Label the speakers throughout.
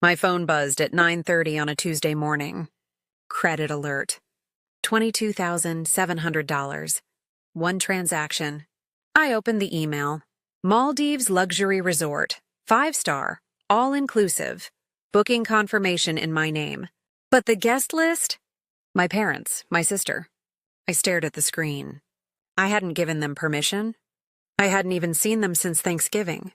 Speaker 1: My phone buzzed at 9:30 on a Tuesday morning. Credit alert. $22,700. One transaction. I opened the email. Maldives Luxury Resort. 5-star. All-inclusive. Booking confirmation in my name. But the guest list? My parents, my sister. I stared at the screen. I hadn't given them permission. I hadn't even seen them since Thanksgiving.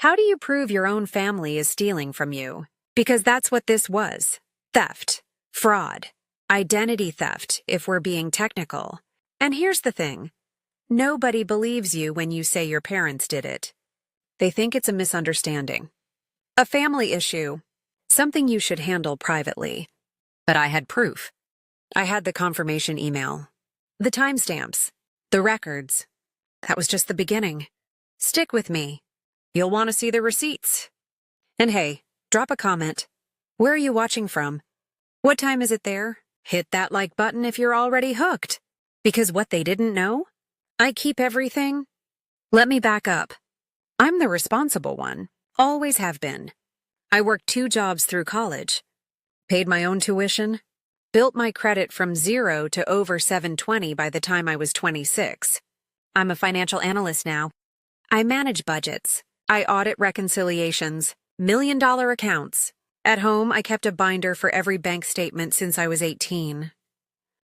Speaker 1: How do you prove your own family is stealing from you? Because that's what this was. Theft. Fraud. Identity theft, if we're being technical. And here's the thing. Nobody believes you when you say your parents did it. They think it's a misunderstanding. A family issue. Something you should handle privately. But I had proof. I had the confirmation email. The timestamps. The records. That was just the beginning. Stick with me. You'll want to see the receipts. And hey, drop a comment. Where are you watching from? What time is it there? Hit that like button if you're already hooked. Because what they didn't know? I keep everything. Let me back up. I'm the responsible one. Always have been. I worked 2 jobs through college. Paid my own tuition. Built my credit from 0 to over 720 by the time I was 26. I'm a financial analyst now. I manage budgets. I audit reconciliations. $1-million accounts. At home, I kept a binder for every bank statement since I was 18.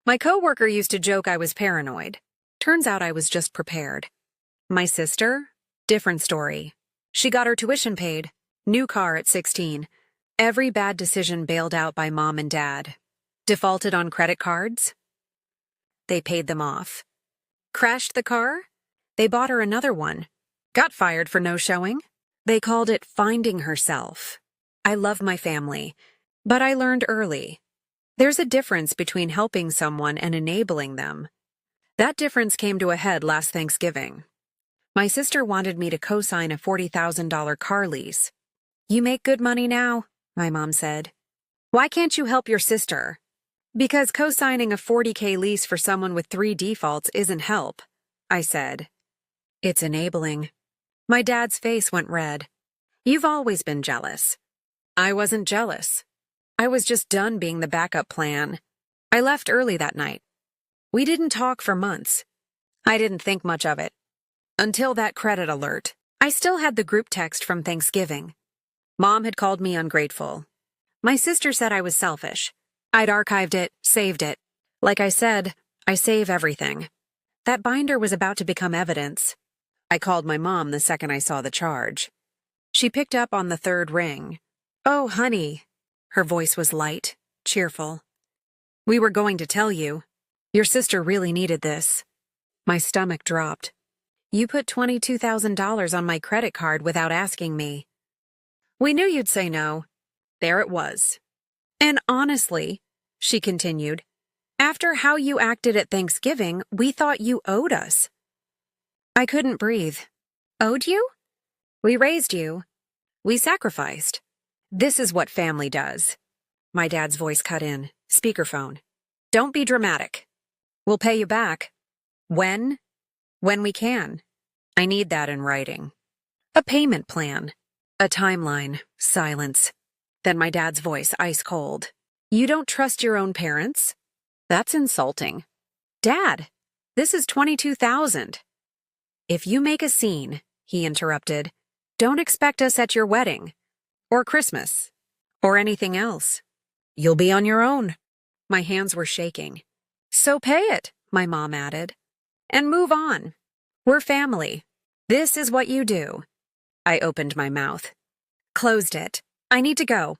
Speaker 1: My coworker used to joke I was paranoid. Turns out I was just prepared. My sister? Different story. She got her tuition paid. New car at 16. Every bad decision bailed out by mom and dad. Defaulted on credit cards? They paid them off. Crashed the car? They bought her another one. Got fired for no showing? They called it finding herself. I love my family, but I learned early. There's a difference between helping someone and enabling them. That difference came to a head last Thanksgiving. My sister wanted me to co-sign a $40,000 car lease. You make good money now, my mom said. Why can't you help your sister? Because co-signing a $40K lease for someone with 3 defaults isn't help, I said. It's enabling. My dad's face went red. You've always been jealous. I wasn't jealous. I was just done being the backup plan. I left early that night. We didn't talk for months. I didn't think much of it. Until that credit alert. I still had the group text from Thanksgiving. Mom had called me ungrateful. My sister said I was selfish. I'd archived it, saved it. Like I said, I save everything. That binder was about to become evidence. I called my mom the second I saw the charge. She picked up on the 3rd ring. Oh, honey. Her voice was light, cheerful. We were going to tell you. Your sister really needed this. My stomach dropped. You put $22,000 on my credit card without asking me. We knew you'd say no. There it was. And honestly, she continued, after how you acted at Thanksgiving, we thought you owed us. I couldn't breathe. Owed you? We raised you. We sacrificed. This is what family does. My dad's voice cut in. Speakerphone. Don't be dramatic. We'll pay you back. When? When we can. I need that in writing. A payment plan. A timeline. Silence. Then my dad's voice, ice cold. You don't trust your own parents? That's insulting. Dad, this is $22,000. If you make a scene, he interrupted, don't expect us at your wedding. Or Christmas. Or anything else. You'll be on your own. My hands were shaking. So pay it, my mom added. And move on. We're family. This is what you do. I opened my mouth. Closed it. I need to go.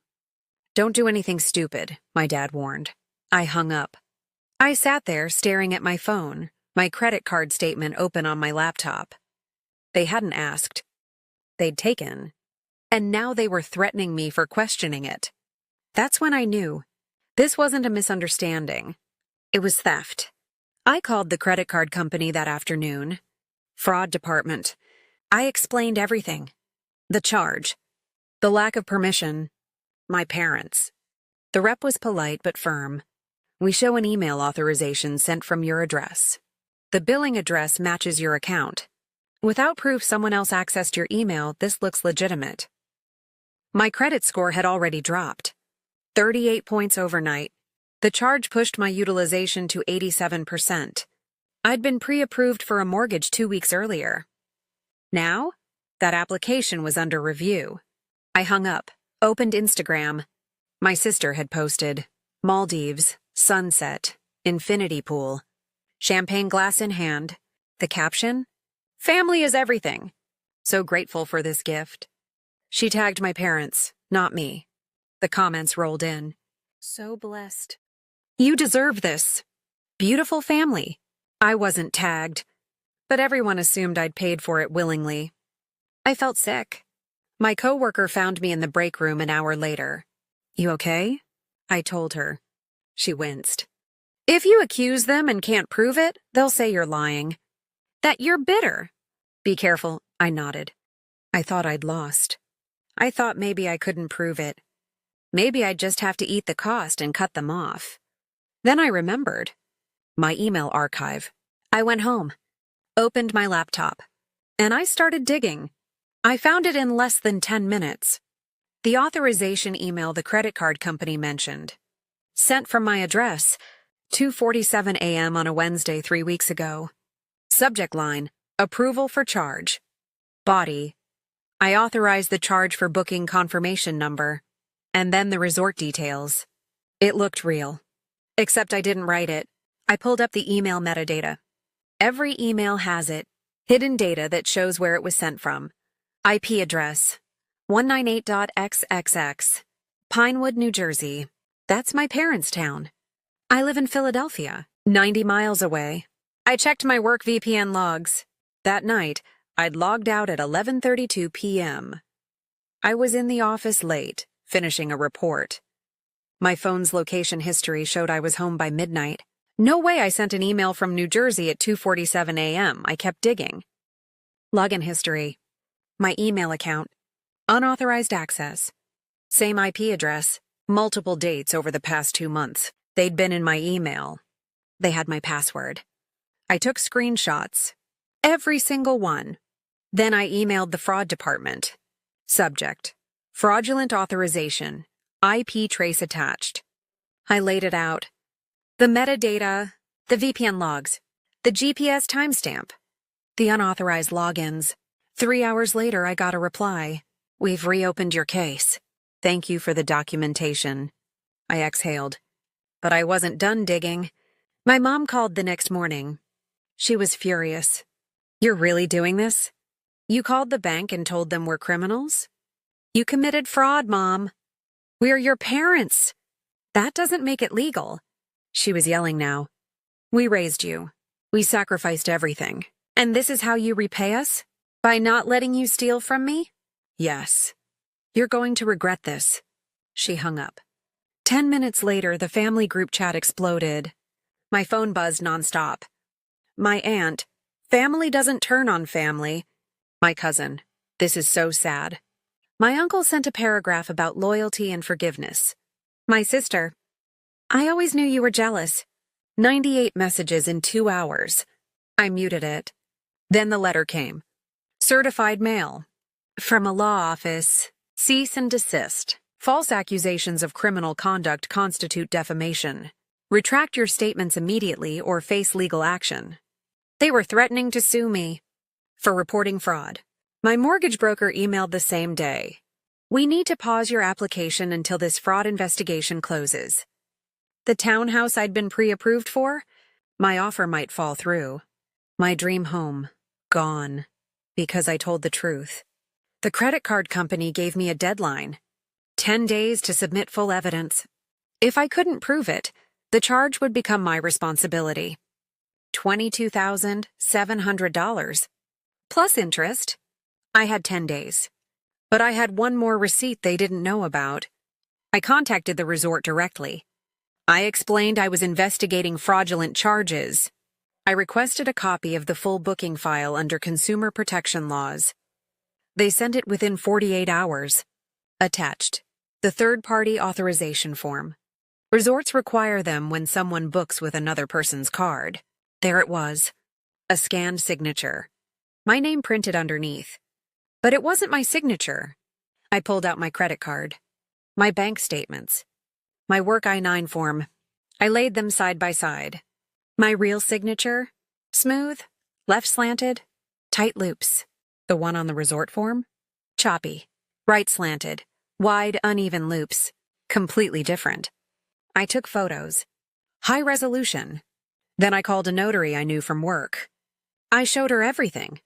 Speaker 1: Don't do anything stupid, my dad warned. I hung up. I sat there staring at my phone, my credit card statement open on my laptop. They hadn't asked. They'd taken. And now they were threatening me for questioning it. That's when I knew. This wasn't a misunderstanding. It was theft. I called the credit card company that afternoon. Fraud department. I explained everything. The charge. The lack of permission. My parents. The rep was polite but firm. We show an email authorization sent from your address. The billing address matches your account. Without proof someone else accessed your email, this looks legitimate. My credit score had already dropped. 38 points overnight. The charge pushed my utilization to 87%. I'd been pre-approved for a mortgage 2 weeks earlier. Now, that application was under review. I hung up, opened Instagram. My sister had posted, Maldives, sunset, infinity pool, champagne glass in hand. The caption, family is everything. So grateful for this gift. She tagged my parents, not me. The comments rolled in. So blessed. You deserve this. Beautiful family. I wasn't tagged, but everyone assumed I'd paid for it willingly. I felt sick. My coworker found me in the break room an hour later. You okay? I told her. She winced. If you accuse them and can't prove it, they'll say you're lying. That you're bitter. Be careful, I nodded. I thought I'd lost. I thought maybe I couldn't prove it. Maybe I'd just have to eat the cost and cut them off. Then I remembered. My email archive. I went home, opened my laptop, and I started digging. I found it in less than 10 minutes. The authorization email the credit card company mentioned. Sent from my address, 2:47 a.m. on a Wednesday 3 weeks ago. Subject line, approval for charge. Body, I authorized the charge for booking confirmation number. And then the resort details. It looked real. Except I didn't write it. I pulled up the email metadata. Every email has it. Hidden data that shows where it was sent from. IP address, 198.xxx, Pinewood, New Jersey. That's my parents' town. I live in Philadelphia, 90 miles away. I checked my work VPN logs. That night, I'd logged out at 11:32 p.m. I was in the office late, finishing a report. My phone's location history showed I was home by midnight. No way I sent an email from New Jersey at 2:47 a.m. I kept digging. Login history. My email account. Unauthorized access. Same IP address. Multiple dates over the past 2 months. They'd been in my email. They had my password. I took screenshots. Every single one. Then I emailed the fraud department. Subject. Fraudulent authorization. IP trace attached. I laid it out. The metadata, the VPN logs, the GPS timestamp, the unauthorized logins. 3 hours later, I got a reply. We've reopened your case. Thank you for the documentation. I exhaled. But I wasn't done digging. My mom called the next morning. She was furious. You're really doing this? You called the bank and told them we're criminals? You committed fraud, Mom. We're your parents. That doesn't make it legal. She was yelling now. We raised you. We sacrificed everything. And this is how you repay us? By not letting you steal from me? Yes. You're going to regret this. She hung up. 10 minutes later, the family group chat exploded. My phone buzzed nonstop. My aunt. Family doesn't turn on family. My cousin. This is so sad. My uncle sent a paragraph about loyalty and forgiveness. My sister. I always knew you were jealous. 98 messages in 2 hours. I muted it. Then the letter came. Certified mail. From a law office. Cease and desist. False accusations of criminal conduct constitute defamation. Retract your statements immediately or face legal action. They were threatening to sue me for reporting fraud. My mortgage broker emailed the same day. We need to pause your application until this fraud investigation closes. The townhouse I'd been pre-approved for? My offer might fall through. My dream home. Gone. Because I told the truth. The credit card company gave me a deadline. 10 days to submit full evidence. If I couldn't prove it, the charge would become my responsibility. $22,700. Plus interest. I had 10 days. But I had one more receipt they didn't know about. I contacted the resort directly. I explained I was investigating fraudulent charges. I requested a copy of the full booking file under consumer protection laws. They sent it within 48 hours. Attached. The third-party authorization form. Resorts require them when someone books with another person's card. There it was. A scanned signature. My name printed underneath. But it wasn't my signature. I pulled out my credit card, my bank statements, my work I-9 form. I laid them side by side. My real signature? Smooth, left slanted, tight loops. The one on the resort form? Choppy, right slanted, wide, uneven loops. Completely different. I took photos. High resolution. Then I called a notary I knew from work. I showed her everything.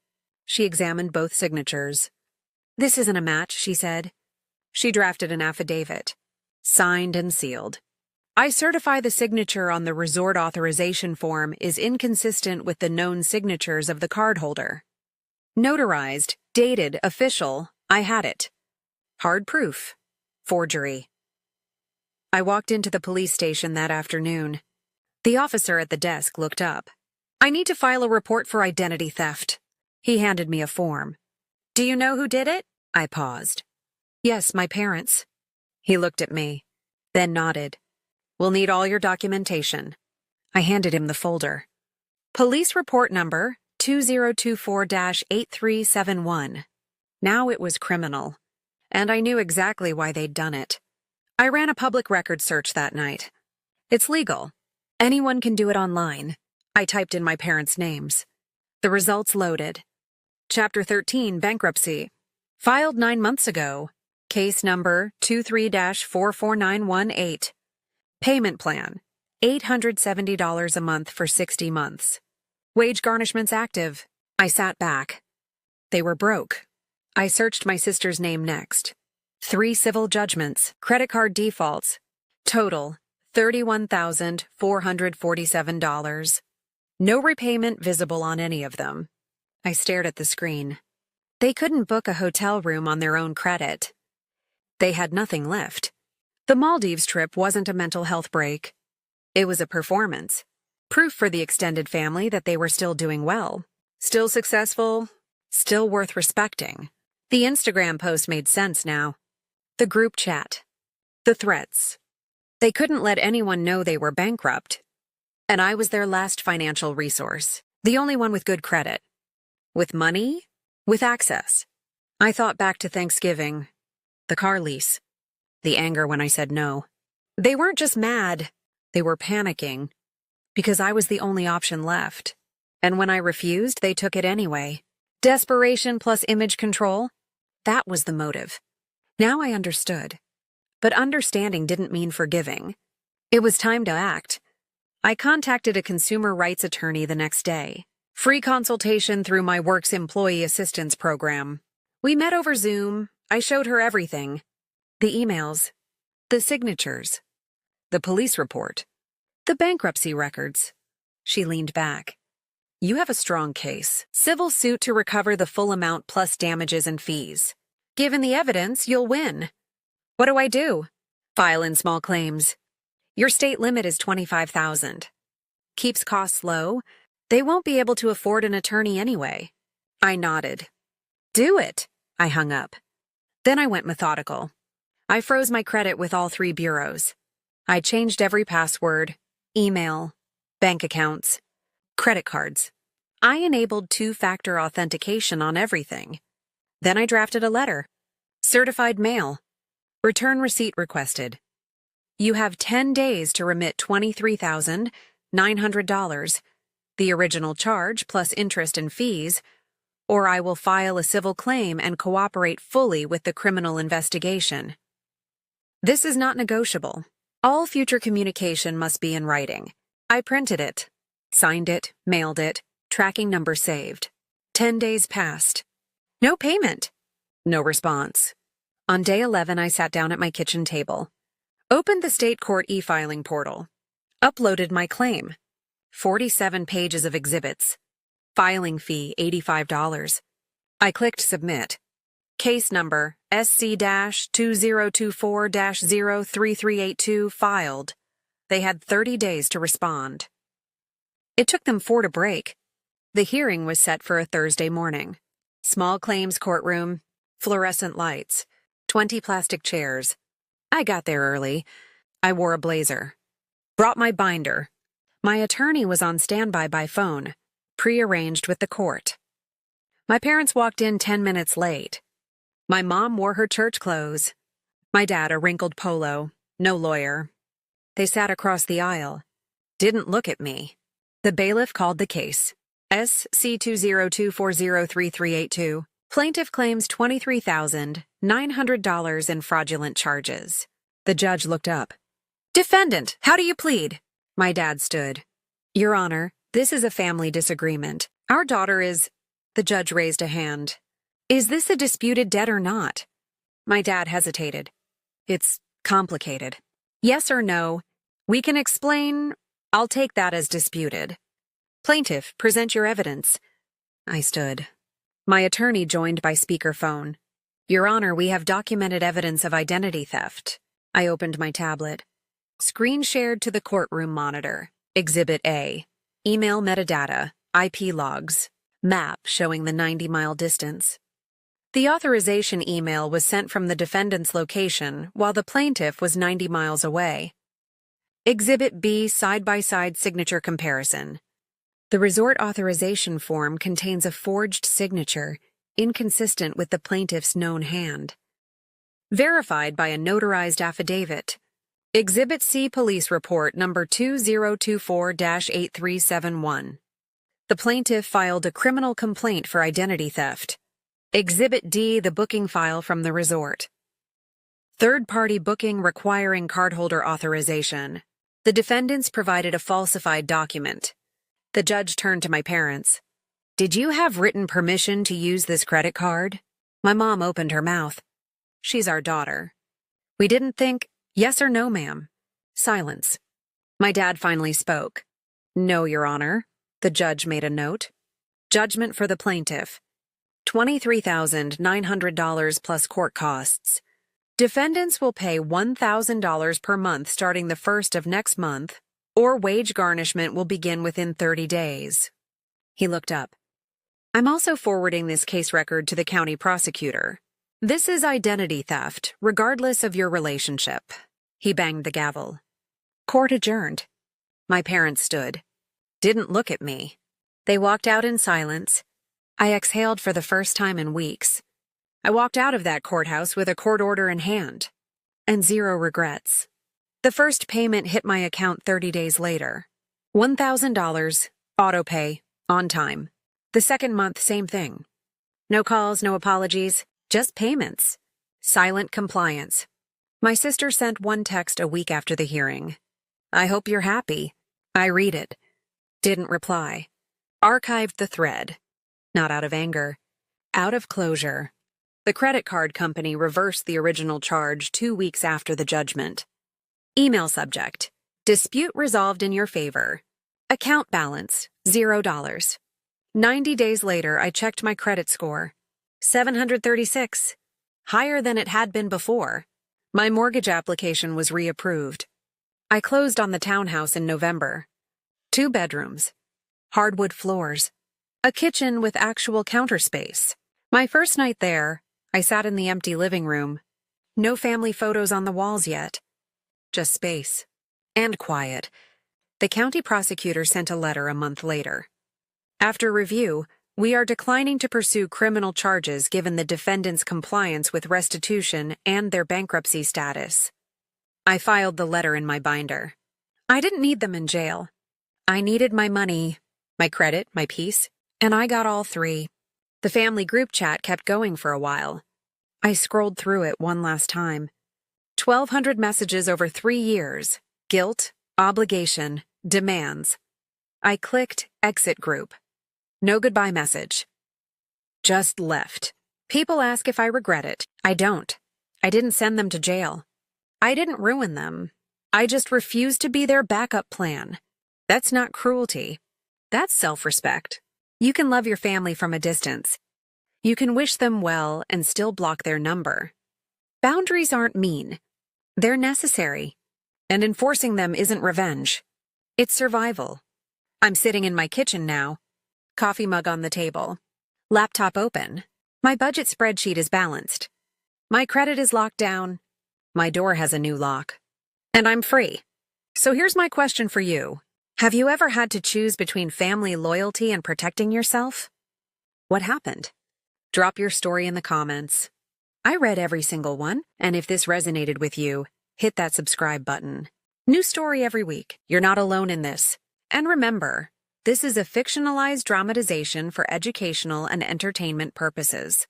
Speaker 1: She examined both signatures. "This isn't a match," she said. She drafted an affidavit. Signed and sealed. "I certify the signature on the resort authorization form is inconsistent with the known signatures of the cardholder. Notarized, dated, official, I had it. Hard proof. Forgery." I walked into the police station that afternoon. The officer at the desk looked up. "I need to file a report for identity theft." He handed me a form. "Do you know who did it?" I paused. "Yes, my parents." He looked at me, then nodded. "We'll need all your documentation." I handed him the folder. Police report number 2024-8371. Now it was criminal, and I knew exactly why they'd done it. I ran a public records search that night. It's legal. Anyone can do it online. I typed in my parents' names. The results loaded. Chapter 13, Bankruptcy. Filed 9 months ago. Case number 23-44918. Payment plan, $870 a month for 60 months. Wage garnishments active. I sat back. They were broke. I searched my sister's name next. 3 civil judgments, credit card defaults. Total, $31,447. No repayment visible on any of them. I stared at the screen. They couldn't book a hotel room on their own credit. They had nothing left. The Maldives trip wasn't a mental health break. It was a performance. Proof for the extended family that they were still doing well. Still successful. Still worth respecting. The Instagram post made sense now. The group chat. The threats. They couldn't let anyone know they were bankrupt. And I was their last financial resource. The only one with good credit. With money? With access. I thought back to Thanksgiving. The car lease. The anger when I said no. They weren't just mad. They were panicking. Because I was the only option left. And when I refused, they took it anyway. Desperation plus image control? That was the motive. Now I understood. But understanding didn't mean forgiving. It was time to act. I contacted a consumer rights attorney the next day. Free consultation through my work's employee assistance program. We met over Zoom. I showed her everything. The emails. The signatures. The police report. The bankruptcy records. She leaned back. "You have a strong case. Civil suit to recover the full amount plus damages and fees. Given the evidence, you'll win. What do I do?" "File in small claims. Your state limit is $25,000. Keeps costs low. They won't be able to afford an attorney anyway." I nodded. "Do it." I hung up. Then I went methodical. I froze my credit with all 3 bureaus. I changed every password, email, bank accounts, credit cards. I enabled 2-factor authentication on everything. Then I drafted a letter. Certified mail. Return receipt requested. You have 10 days to remit $23,900, the original charge plus interest and fees, or I will file a civil claim and cooperate fully with the criminal investigation. This is not negotiable. All future communication must be in writing. I printed it, signed it, mailed it, tracking number saved. 10 days passed. No payment. No response. On day 11, I sat down at my kitchen table, opened the state court e-filing portal, uploaded my claim. 47 pages of exhibits. Filing fee, $85. I clicked submit. Case number SC-2024-03382 filed. They had 30 days to respond. It took them 4 to break. The hearing was set for a Thursday morning. Small claims courtroom, fluorescent lights, 20 plastic chairs. I got there early. I wore a blazer. Brought my binder. My attorney was on standby by phone, prearranged with the court. My parents walked in 10 minutes late. My mom wore her church clothes. My dad a wrinkled polo, no lawyer. They sat across the aisle. Didn't look at me. The bailiff called the case. SC202403382. Plaintiff claims $23,900 in fraudulent charges. The judge looked up. Defendant, how do you plead? My dad stood. Your Honor, this is a family disagreement. Our daughter is... The judge raised a hand. Is this a disputed debt or not? My dad hesitated. It's complicated. Yes or no? We can explain. I'll take that as disputed. Plaintiff, present your evidence. I stood. My attorney joined by speakerphone. Your Honor, we have documented evidence of identity theft. I opened my tablet. Screen shared to the courtroom monitor. Exhibit A. Email metadata, IP logs, map showing the 90-mile distance. The authorization email was sent from the defendant's location while the plaintiff was 90 miles away. Exhibit B. Side-by-side signature comparison. The resort authorization form contains a forged signature, inconsistent with the plaintiff's known hand. Verified by a notarized affidavit. Exhibit C. Police Report number 2024-8371. The plaintiff filed a criminal complaint for identity theft. Exhibit D. The booking file from the resort. Third-party booking requiring cardholder authorization. The defendants provided a falsified document. The judge turned to my parents. Did you have written permission to use this credit card? My mom opened her mouth. She's our daughter. We didn't think, yes or no, ma'am. Silence. My dad finally spoke. No, Your Honor. The judge made a note. Judgment for the plaintiff. $23,900 plus court costs. Defendants will pay $1,000 per month starting the 1st of next month, or wage garnishment will begin within 30 days. He looked up. I'm also forwarding this case record to the county prosecutor. This is identity theft, regardless of your relationship. He banged the gavel. Court adjourned. My parents stood. Didn't look at me. They walked out in silence. I exhaled for the first time in weeks. I walked out of that courthouse with a court order in hand. And zero regrets. The first payment hit my account 30 days later. $1,000, auto pay, on time. The second month, same thing. No calls, no apologies, just payments. Silent compliance. My sister sent one text a week after the hearing. I hope you're happy. I read it. Didn't reply. Archived the thread. Not out of anger. Out of closure. The credit card company reversed the original charge 2 weeks after the judgment. Email subject. Dispute resolved in your favor. Account balance, $0. 90 days later, I checked my credit score. 736. Higher than it had been before. My mortgage application was reapproved. I closed on the townhouse in November. 2 bedrooms. Hardwood floors. A kitchen with actual counter space. My first night there, I sat in the empty living room. No family photos on the walls yet. Just space. And quiet. The county prosecutor sent a letter a month later. After review, we are declining to pursue criminal charges given the defendant's compliance with restitution and their bankruptcy status. I filed the letter in my binder. I didn't need them in jail. I needed my money, my credit, my peace, and I got all 3. The family group chat kept going for a while. I scrolled through it one last time. 1,200 messages over 3 years. Guilt, obligation, demands. I clicked Exit Group. No goodbye message. Just left. People ask if I regret it. I don't. I didn't send them to jail. I didn't ruin them. I just refused to be their backup plan. That's not cruelty. That's self-respect. You can love your family from a distance. You can wish them well and still block their number. Boundaries aren't mean. They're necessary. And enforcing them isn't revenge. It's survival. I'm sitting in my kitchen now. Coffee mug on the table. Laptop open. My budget spreadsheet is balanced. My credit is locked down. My door has a new lock. And I'm free. So here's my question for you. Have you ever had to choose between family loyalty and protecting yourself? What happened? Drop your story in the comments. I read every single one, and if this resonated with you, hit that subscribe button. New story every week. You're not alone in this. And remember, this is a fictionalized dramatization for educational and entertainment purposes.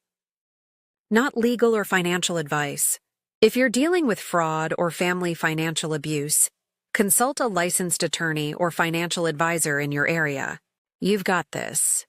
Speaker 1: Not legal or financial advice. If you're dealing with fraud or family financial abuse, consult a licensed attorney or financial advisor in your area. You've got this.